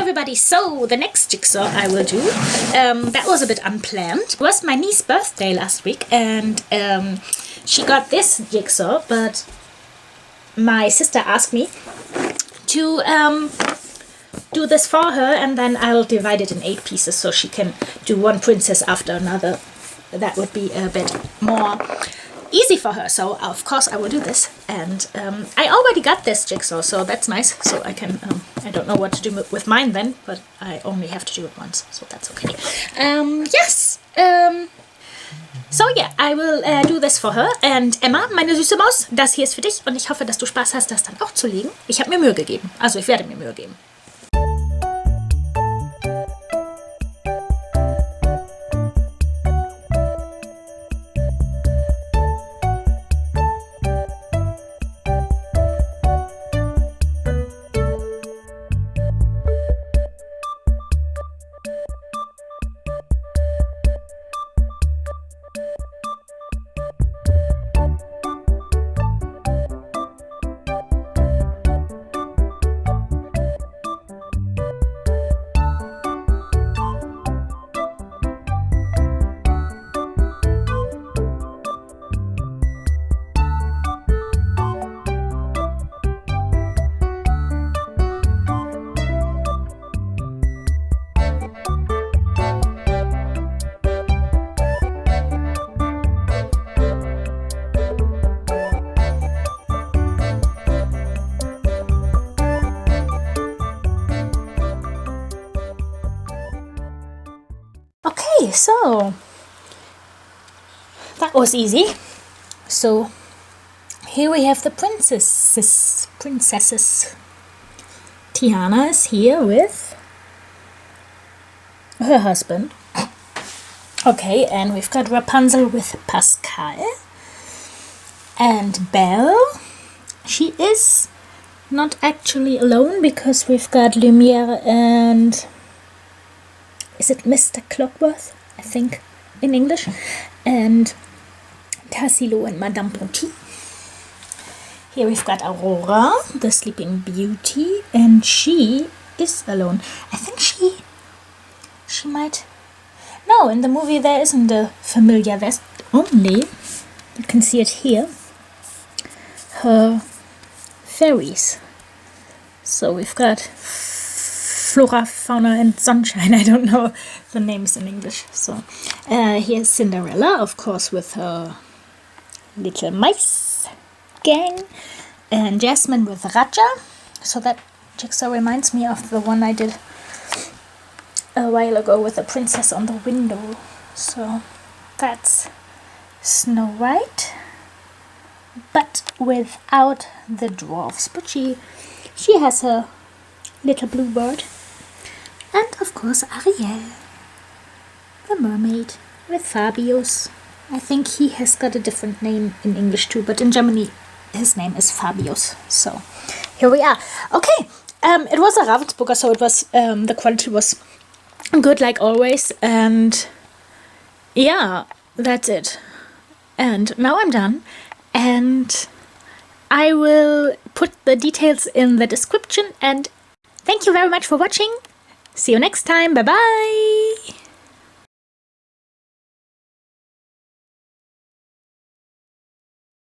everybody, so the next jigsaw I will do, that was a bit unplanned. It was my niece's birthday last week, and she got this jigsaw, but my sister asked me to do this for her, and then I'll divide it in 8 pieces so she can do one princess after another. That would be a bit more easy for her, so of course I will do this. And I already got this jigsaw, so that's nice. So I can I don't know what to do with mine then, but I only have to do it once, so that's okay. Yes. So yeah, I will do this for her. And Emma, meine süße Maus, das hier ist für dich, und ich hoffe, dass du Spaß hast, das dann auch zu legen. Ich habe mir Mühe gegeben, also ich werde mir Mühe geben. Okay, so that was easy. So here we have the princesses. Tiana is here with her husband. Okay, and we've got Rapunzel with Pascal. And Belle, she is not actually alone because we've got Lumiere and... is it Mr. Clockworth, I think, in English? And Tassilo and Madame Ponty. Here we've got Aurora, the Sleeping Beauty, and she is alone. I think she might... No, in the movie there isn't a familiar vest, only, you can see it here, her fairies. So we've got Flora, Fauna and Sunshine. I don't know the names in English. So here's Cinderella, of course, with her little mice gang, and Jasmine with Raja. So that jigsaw reminds me of the one I did a while ago with the princess on the window. So that's Snow White, but without the dwarfs. But she has her little blue bird. And of course Ariel, the mermaid, with Fabius. I think he has got a different name in English too, but in Germany his name is Fabius. So here we are. Okay, it was a Ravensburger, so it was the quality was good like always, and yeah, that's it. And now I'm done, and I will put the details in the description, and thank you very much for watching. See you next time. Bye bye.